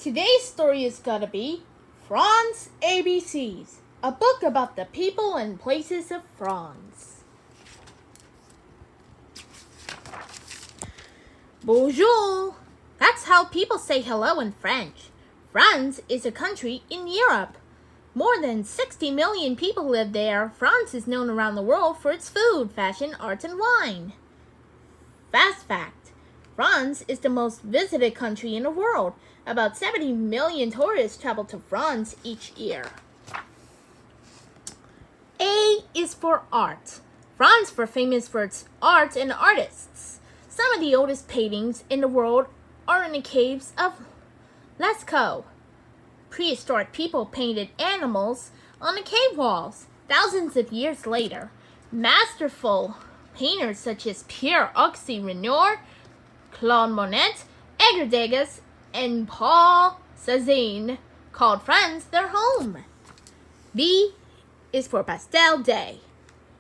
Today's story is gonna be France ABCs, a book about the people and places of France. Bonjour! That's how people say hello in French. France is a country in Europe. More than 60 million people live there. France is known around the world for its food, fashion, arts, and wine. Fast fact: France is the most visited country in the world. About 70 million tourists travel to France each year. A is for art. France is famous for its art and artists. Some of the oldest paintings in the world are in the caves of Lascaux. Prehistoric people painted animals on the cave walls. Thousands of years later, masterful painters such as Pierre-Auguste Renoir, Claude Monet, Edgar Degas, and Paul Cézanne called France their home. B is for Bastille Day.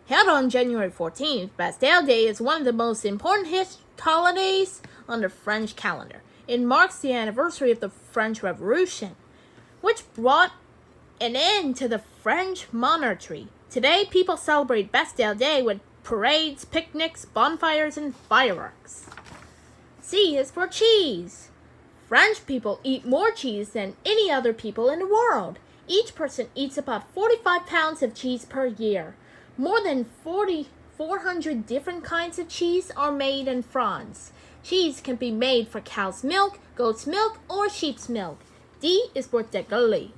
Held on January 14th, Bastille Day is one of the most important holidays on the French calendar. It marks the anniversary of the French Revolution, which brought an end to the French monarchy. Today, people celebrate Bastille Day with parades, picnics, bonfires, and fireworks. C is for cheese. French people eat more cheese than any other people in the world. Each person eats about 45 pounds of cheese per year. More than 400 different kinds of cheese are made in France. Cheese can be made from cow's milk, goat's milk, or sheep's milk. D is for de Gaulle.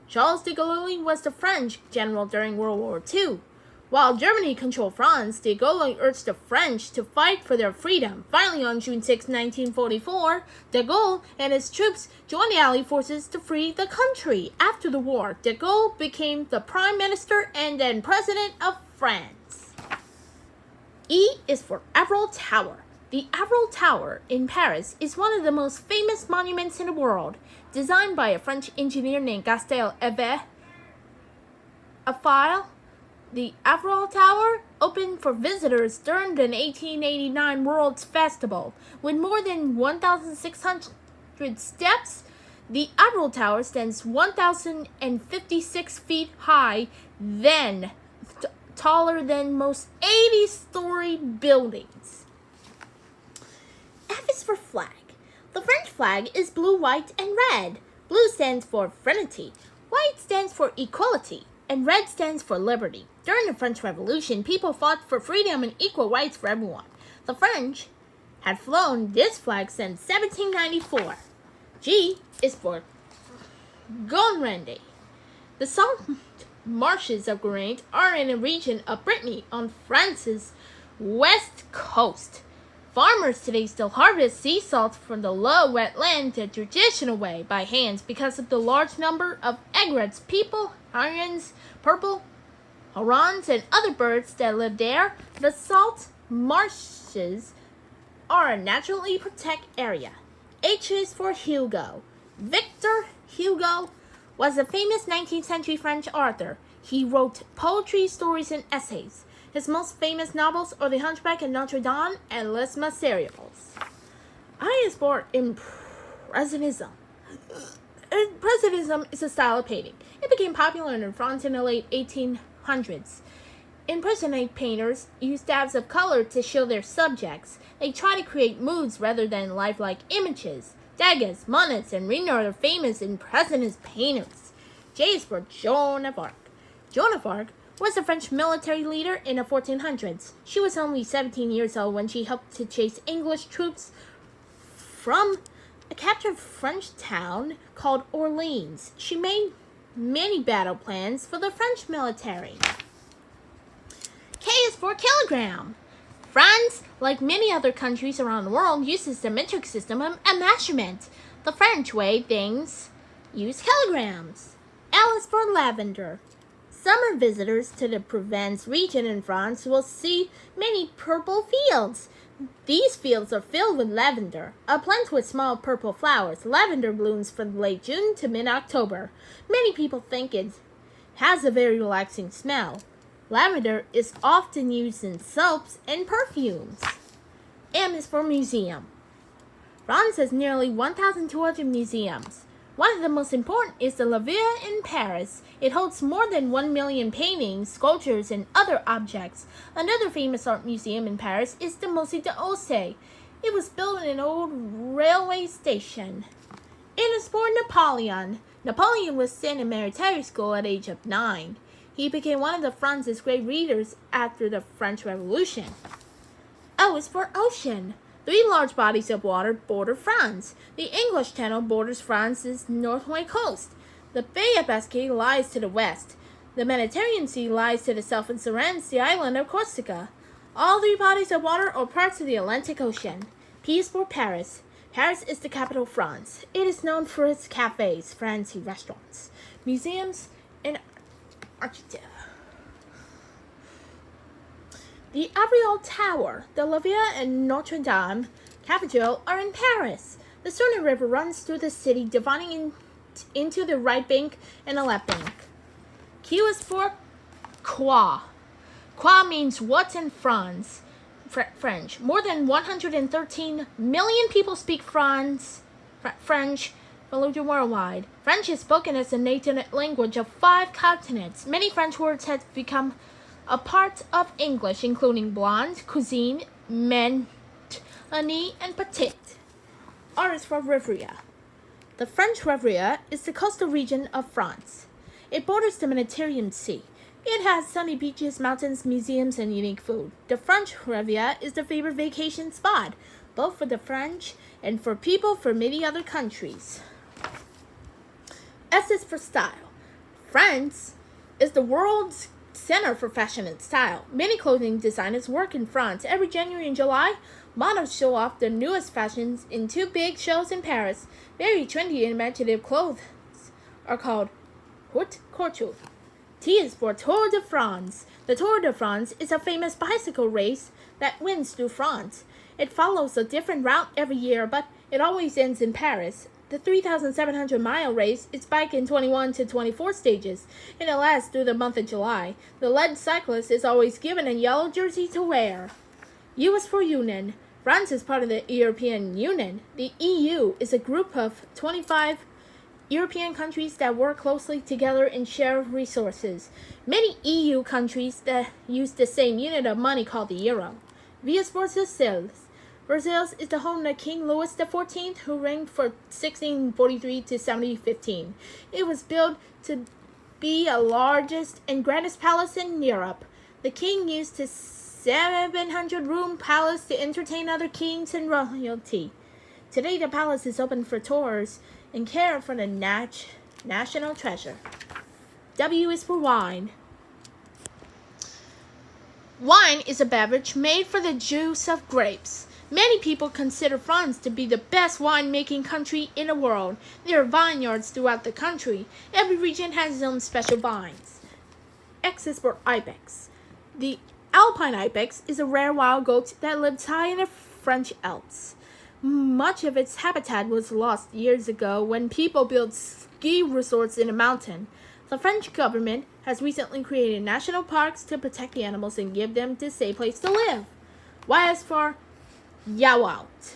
Charles de Gaulle was the French general during World War II. While Germany controlled France, de Gaulle urged the French to fight for their freedom. Finally, on June 6, 1944, de Gaulle and his troops joined the Allied forces to free the country. After the war, de Gaulle became the Prime Minister and then President of France. E is for Eiffel Tower. The Eiffel Tower in Paris is one of the most famous monuments in the world. Designed by a French engineer named Bastille, the Eiffel Tower opened for visitors during the 1889 World's Festival. With more than 1,600 steps, the Eiffel Tower stands 1,056 feet high, then taller than most 80-story buildings. F is for flag. The French flag is blue, white, and red. Blue stands for fraternity, white stands for equality, and red stands for liberty. During the French Revolution, people fought for freedom and equal rights for everyone. The French had flown this flag since 1794. G is for Guerande. The salt marshes of Guerande are in a region of Brittany on France's west coast. Farmers today still harvest sea salt from the low wet land the traditional way by hands because of the large number of egrets, people, herons, purple herons, and other birds that live there. The salt marshes are a naturally protected area. H is for Hugo. Victor Hugo was a famous 19th century French author. He wrote poetry, stories, and essays. His most famous novels are The Hunchback of Notre Dame and Les Miserables. I is for impressionism. Impressionism is a style of painting. It became popular in France in the late 1800s. Impressionist painters use dabs of color to show their subjects. They try to create moods rather than lifelike images. Degas, Monet, and Renoir are famous impressionist painters. J is for Joan of Arc. Joan of Arc was a French military leader in the 1400s. She was only 17 years old when she helped to chase English troops from a captured French town called Orleans. She made many battle plans for the French military. K is for kilogram. France, like many other countries around the world, uses the metric system of measurement. The French way things use kilograms. L is for lavender. Summer visitors to the Provence region in France will see many purple fields. These fields are filled with lavender, a plant with small purple flowers. Lavender blooms from late June to mid-October. Many people think it has a very relaxing smell. Lavender is often used in soaps and perfumes. M is for museum. France has nearly 1,200 museums. One of the most important is the Lavender in Paris. It holds more than 1 million paintings, sculptures, and other objects. Another famous art museum in Paris is the Musée d'Orsay. It was built in an old railway station. It is born Napoleon. Napoleon was sent in military school at the age of 9. He became one of the France's great readers after the French Revolution. O is for ocean. 3 large bodies of water border France. The English Channel borders France's northwest coast. The Bay of Bastille lies to the west. The Mediterranean Sea lies to the south and surrounds the island of Corsica. All 3 bodies of water are parts of the Atlantic Ocean. P is for Paris. Paris is the capital of France. It is known for its cafes, fancy restaurants, museums, and architecture. The Eiffel Tower, the Lavender, and Notre Dame Cathedral are in Paris. The Seine River runs through the city, dividing into the right bank and the left bank. Q is for quoi. Quoi means what in France. French. More than 113 million people speak French worldwide. French is spoken as the native language of 5 continents. Many French words have become a part of English, including blonde, cuisine, mint, and petite. R is for Riviera. The French Riviera is the coastal region of France. It borders the Mediterranean Sea. It has sunny beaches, mountains, museums, and unique food. The French Riviera is the favorite vacation spot, both for the French and for people from many other countries. S is for style. France is the world's center for fashion and style. Many clothing designers work in France. Every January and July, models show off the newest fashions in 2 big shows in Paris. Very trendy and imaginative clothes are called haute couture. T is for Tour de France. The Tour de France is a famous bicycle race that winds through France. It follows a different route every year, but it always ends in Paris. The 3,700-mile race is biked in 21 to 24 stages, and it lasts through the month of July. The lead cyclist is always given a yellow jersey to wear. U is for Union. France is part of the European Union. The EU is a group of 25 European countries that work closely together and share resources. Many EU countries that use the same unit of money called the euro. V is for Versailles. Versailles is the home of King Louis XIV, who reigned from 1643 to 1715. It was built to be the largest and grandest palace in Europe. The king used his 700-room palace to entertain other kings and royalty. Today, the palace is open for tours and care for the national treasure. W is for wine. Wine is a beverage made from the juice of grapes. Many people consider France to be the best wine-making country in the world. There are vineyards throughout the country. Every region has its own special vines. X is for ibex. The Alpine ibex is a rare wild goat that lives high in the French Alps. Much of its habitat was lost years ago when people built ski resorts in the mountain. The French government has recently created national parks to protect the animals and give them a safe place to live. Y is for yaourt.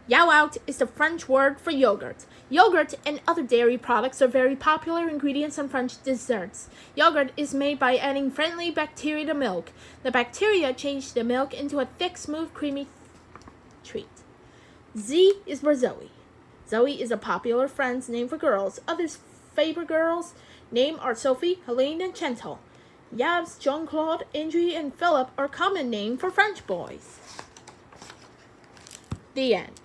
Yaourt is the French word for yogurt. Yogurt and other dairy products are very popular ingredients in French desserts. Yogurt is made by adding friendly bacteria to milk. The bacteria change the milk into a thick, smooth, creamy treat. Z is for Zoe. Zoe is a popular French name for girls. Others' favorite girls' names are Sophie, Helene, and Chantal. Yves, Jean-Claude, Andrew, and Philip are common names for French boys. The end.